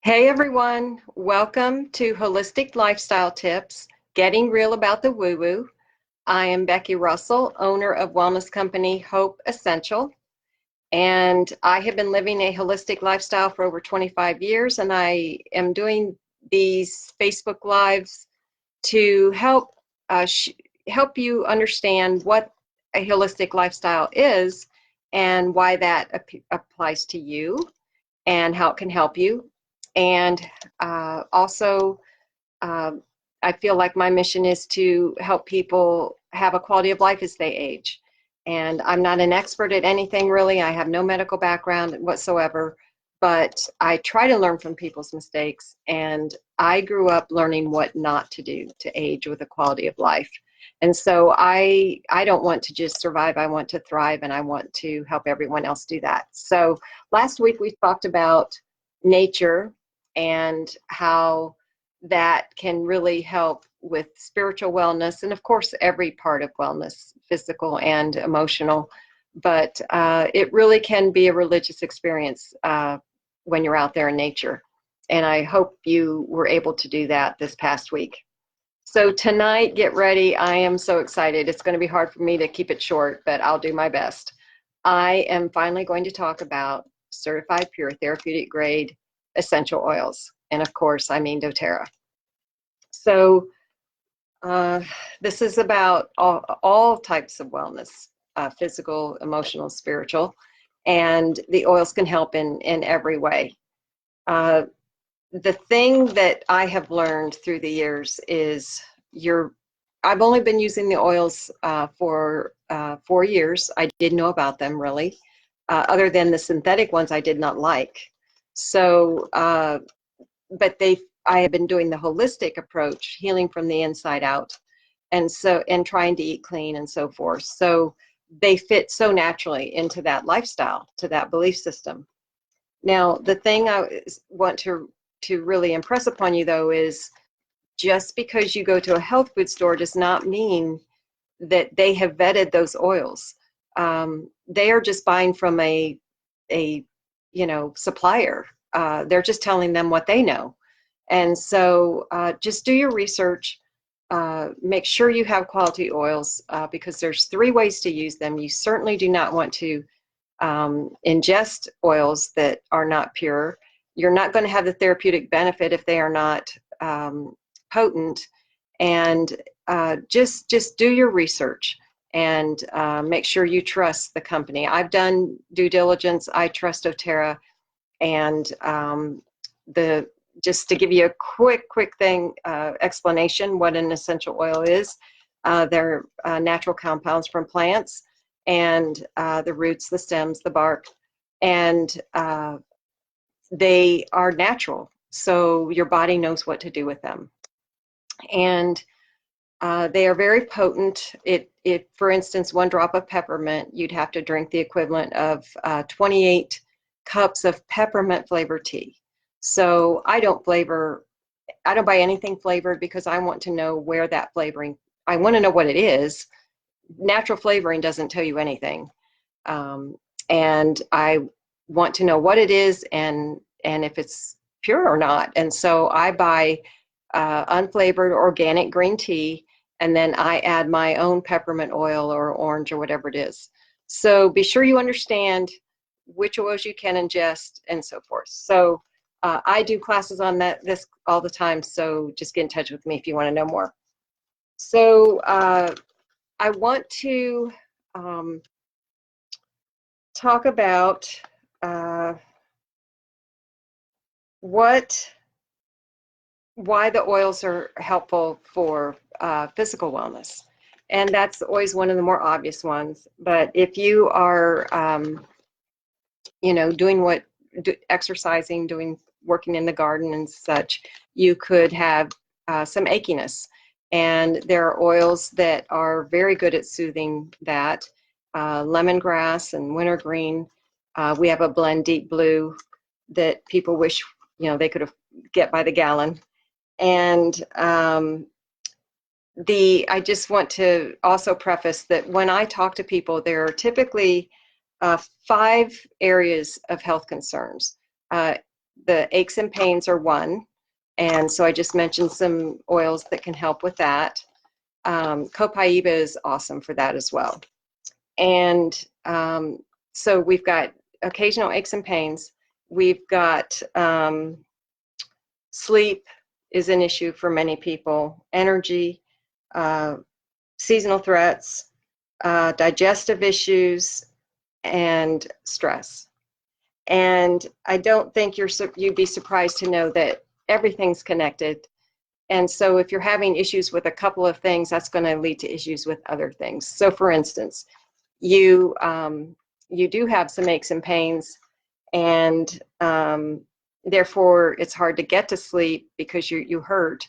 Hey everyone, welcome to Holistic Lifestyle Tips, Getting Real About the Woo Woo. I am Becky Russell, owner of wellness company Hope Essential, and I have been living a holistic lifestyle for over 25 years, and I am doing these Facebook Lives to help you understand what a holistic lifestyle is and why that applies to you and how it can help you. And also, uh, I feel like my mission is to help people have a quality of life as they age. And I'm not an expert at anything really. I have no medical background whatsoever, but I try to learn from people's mistakes. And I grew up learning what not to do to age with a quality of life. And so I don't want to just survive. I want to thrive, and I want to help everyone else do that. So last week we talked about nature and how that can really help with spiritual wellness, and of course every part of wellness, physical and emotional, but it really can be a religious experience when you're out there in nature, and I hope you were able to do that this past week. So tonight, get ready. I am so excited. It's going to be hard for me to keep it short, but I'll do my best. I am finally going to talk about certified pure therapeutic grade essential oils. And of course, I mean doTERRA. So uh, this is about all types of wellness, physical, emotional, spiritual, and the oils can help in every way. Uh, the thing that I have learned through the years is I've only been using the oils for 4 years. I didn't know about them really, other than the synthetic ones I did not like. So, but I have been doing the holistic approach, healing from the inside out, and trying to eat clean and so forth. So they fit so naturally into that lifestyle, to that belief system. Now, the thing I want to really impress upon you though is just because you go to a health food store does not mean that they have vetted those oils. They are just buying from a supplier. They're just telling them what they know. And so just do your research. Make sure you have quality oils because there's 3 ways to use them. You certainly do not want to ingest oils that are not pure. You're not going to have the therapeutic benefit if they are not potent. And just do your research and make sure you trust the company. I've done due diligence. I trust doTERRA, and the just to give you a quick thing explanation what an essential oil is. They're natural compounds from plants, and the roots, the stems, the bark, and they are natural, so your body knows what to do with them. And they are very potent. For instance, 1 drop of peppermint, you'd have to drink the equivalent of 28 cups of peppermint flavored tea. So I don't buy anything flavored because I want to know where that flavoring, I want to know what it is. Natural flavoring doesn't tell you anything. And I want to know what it is and if it's pure or not. And so I buy unflavored organic green tea, and then I add my own peppermint oil or orange or whatever it is. So be sure you understand which oils you can ingest and so forth. So I do classes on this all the time, so just get in touch with me if you want to know more. So I want to talk about uh, why the oils are helpful for physical wellness. And that's always one of the more obvious ones. But if you are, doing exercising, working in the garden and such, you could have some achiness. And there are oils that are very good at soothing that. Lemongrass and wintergreen. We have a blend, Deep Blue, that people wish they could have get by the gallon. And I just want to also preface that when I talk to people, there are typically 5 areas of health concerns. the aches and pains are one. And so I just mentioned some oils that can help with that. Copaiba is awesome for that as well. And so we've got occasional aches and pains. We've got sleep is an issue for many people, energy, seasonal threats, digestive issues, and stress. And I don't think you'd be surprised to know that everything's connected. And so if you're having issues with a couple of things, that's going to lead to issues with other things. So for instance, you do have some aches and pains, and therefore it's hard to get to sleep because you hurt,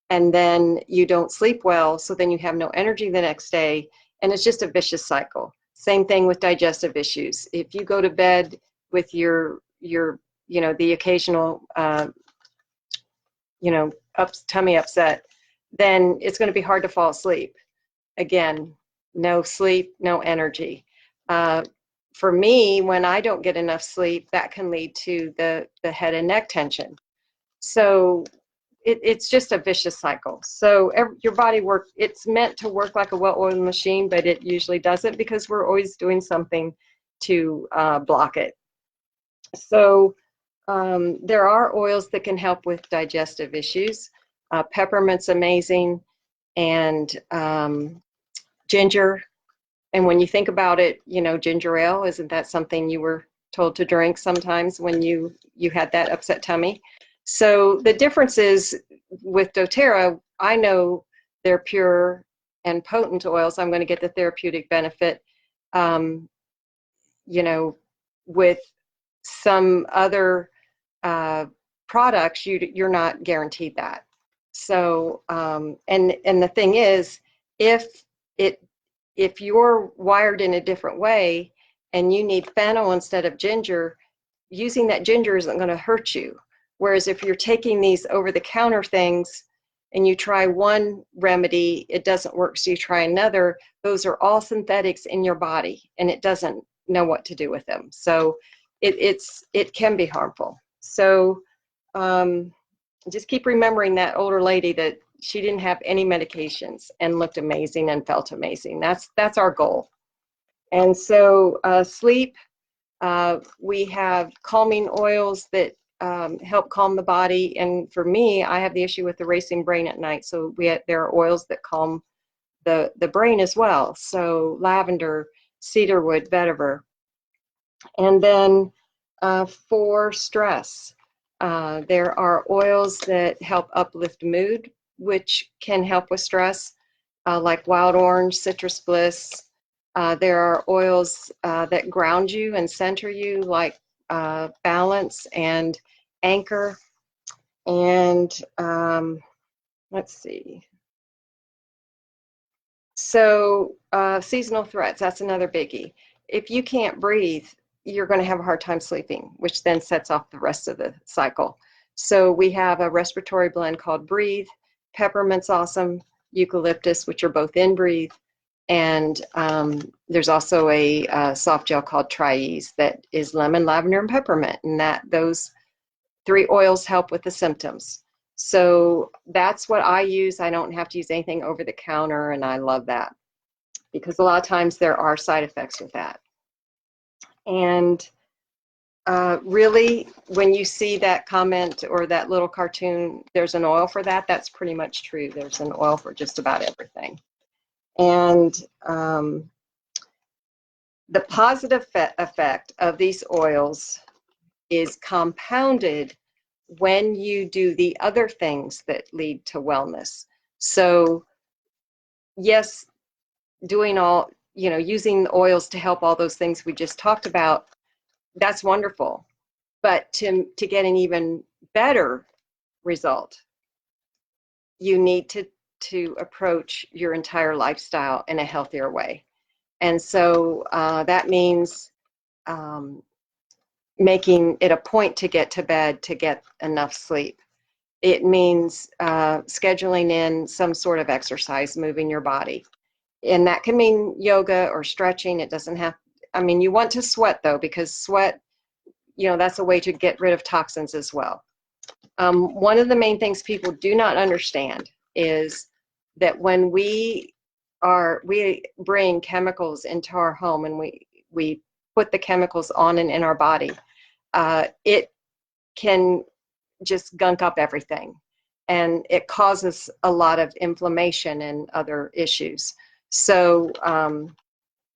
and then you don't sleep well, so then you have no energy the next day, and it's just a vicious cycle. Same thing with digestive issues. If you go to bed with your the occasional tummy upset, then it's going to be hard to fall asleep. Again, no sleep, no energy. For me, when I don't get enough sleep, that can lead to the head and neck tension. So it's just a vicious cycle. So your body it's meant to work like a well-oiled machine, but it usually doesn't because we're always doing something to block it. So there are oils that can help with digestive issues. Peppermint's amazing, and ginger. And when you think about it, ginger ale, isn't that something you were told to drink sometimes when you had that upset tummy? So the difference is with doTERRA, I know they're pure and potent oils. I'm going to get the therapeutic benefit. With some other products, you're not guaranteed that. So and the thing is, if you're wired in a different way and you need fennel instead of ginger, using that ginger isn't going to hurt you. Whereas if you're taking these over-the-counter things and you try one remedy, it doesn't work, so you try another, those are all synthetics in your body, and it doesn't know what to do with them. So it can be harmful. So just keep remembering that older lady that she didn't have any medications and looked amazing and felt amazing. That's our goal. And so sleep, we have calming oils that help calm the body. And for me, I have the issue with the racing brain at night. So there are oils that calm the brain as well. So lavender, cedarwood, vetiver. And then for stress, there are oils that help uplift mood, which can help with stress, like wild orange, citrus bliss. There are oils that ground you and center you, like balance and anchor. And let's see. So seasonal threats, that's another biggie. If you can't breathe, you're going to have a hard time sleeping, which then sets off the rest of the cycle. So we have a respiratory blend called Breathe. Peppermint's awesome. Eucalyptus, which are both in Breathe. And there's also a soft gel called Tri-Ease that is lemon, lavender, and peppermint. And those 3 oils help with the symptoms. So that's what I use. I don't have to use anything over the counter, and I love that because a lot of times there are side effects with that. And really, when you see that comment or that little cartoon, there's an oil for that, that's pretty much true. There's an oil for just about everything. And the positive effect of these oils is compounded when you do the other things that lead to wellness. So yes, doing using the oils to help all those things we just talked about, that's wonderful. But to get an even better result, you need to approach your entire lifestyle in a healthier way. And so that means making it a point to get to bed to get enough sleep. It means scheduling in some sort of exercise, moving your body. And that can mean yoga or stretching. It doesn't have, you want to sweat though, because sweat, that's a way to get rid of toxins as well. One of the main things people do not understand is that when we bring chemicals into our home and we put the chemicals on and in our body, it can just gunk up everything, and it causes a lot of inflammation and other issues. So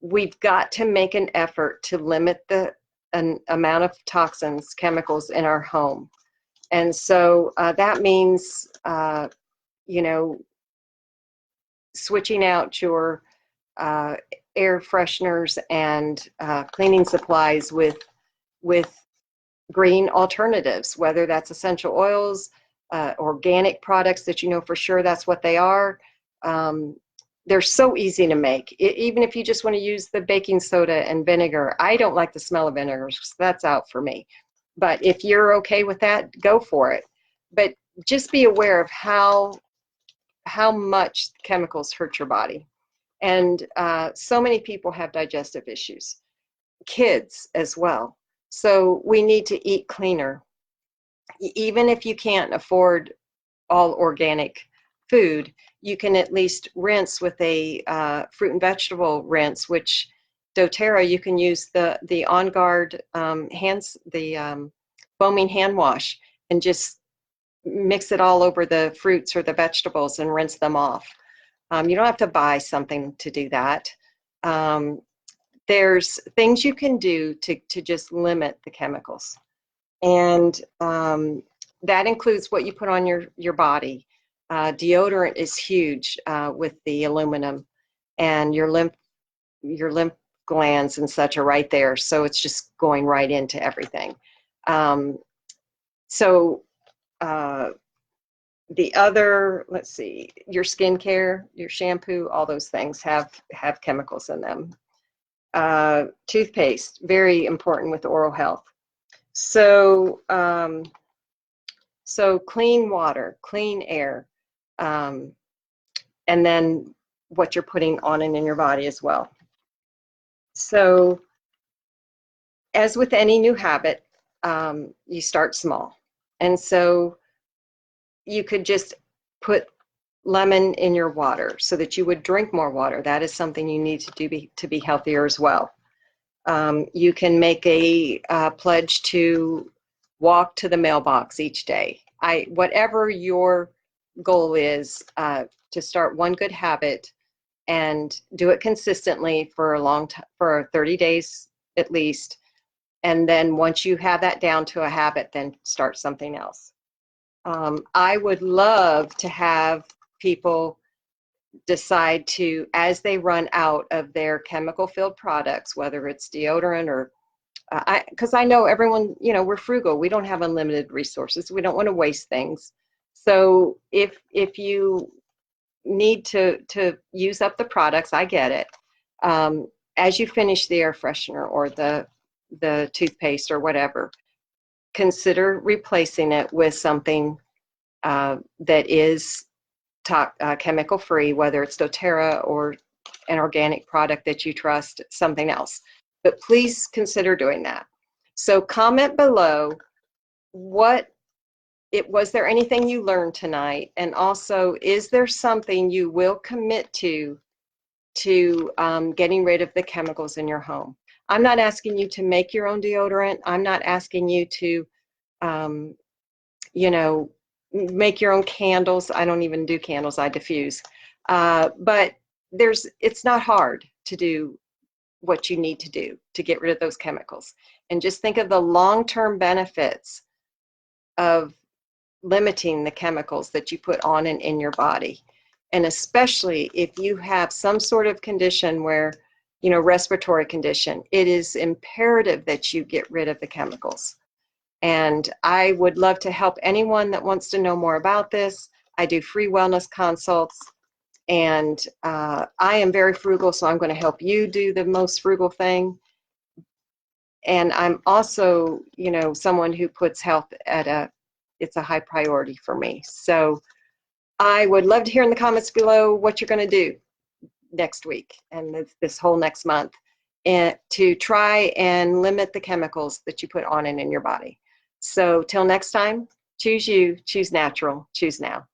we've got to make an effort to limit the amount of toxins, chemicals in our home. And so that means, switching out your air fresheners and cleaning supplies with green alternatives, whether that's essential oils, organic products that you know for sure that's what they are. They're so easy to make. Even if you just want to use the baking soda and vinegar. I don't like the smell of vinegar, so that's out for me. But if you're okay with that, go for it. But just be aware of how much chemicals hurt your body. And so many people have digestive issues, kids as well. So we need to eat cleaner. Even if you can't afford all organic food, you can at least rinse with a fruit and vegetable rinse, which doTERRA, you can use the On Guard foaming hand wash and just mix it all over the fruits or the vegetables and rinse them off. You don't have to buy something to do that. There's things you can do to just limit the chemicals. And that includes what you put on your body. Deodorant is huge with the aluminum, and your lymph glands and such are right there. So it's just going right into everything. The other, let's see, your skincare, your shampoo, all those things have chemicals in them. Toothpaste, very important with oral health. So clean water, clean air, and then what you're putting on and in your body as well. So as with any new habit, you start small. And so you could just put lemon in your water so that you would drink more water. That is something you need to do to be healthier as well. You can make a pledge to walk to the mailbox each day. Whatever your goal is, to start one good habit and do it consistently for a long time, for 30 days at least. And then once you have that down to a habit, then start something else. I would love to have people decide to, as they run out of their chemical-filled products, whether it's deodorant or, because I know everyone, we're frugal. We don't have unlimited resources. We don't want to waste things. So if you need to use up the products, I get it. As you finish the air freshener or the toothpaste or whatever, consider replacing it with something that is chemical free, whether it's doTERRA or an organic product that you trust, something else. But please consider doing that. So comment below was there anything you learned tonight? And also, is there something you will commit to getting rid of the chemicals in your home? I'm not asking you to make your own deodorant. I'm not asking you to, make your own candles. I don't even do candles, I diffuse. But it's not hard to do what you need to do to get rid of those chemicals. And just think of the long-term benefits of limiting the chemicals that you put on and in your body. And especially if you have some sort of condition where, respiratory condition, it is imperative that you get rid of the chemicals. And I would love to help anyone that wants to know more about this. I do free wellness consults, and I am very frugal, so I'm going to help you do the most frugal thing. And I'm also, someone who puts health it's a high priority for me. So I would love to hear in the comments below what you're going to do next week and this whole next month. and to try and limit the chemicals that you put on and in your body. So till next time, choose you, choose natural, choose now.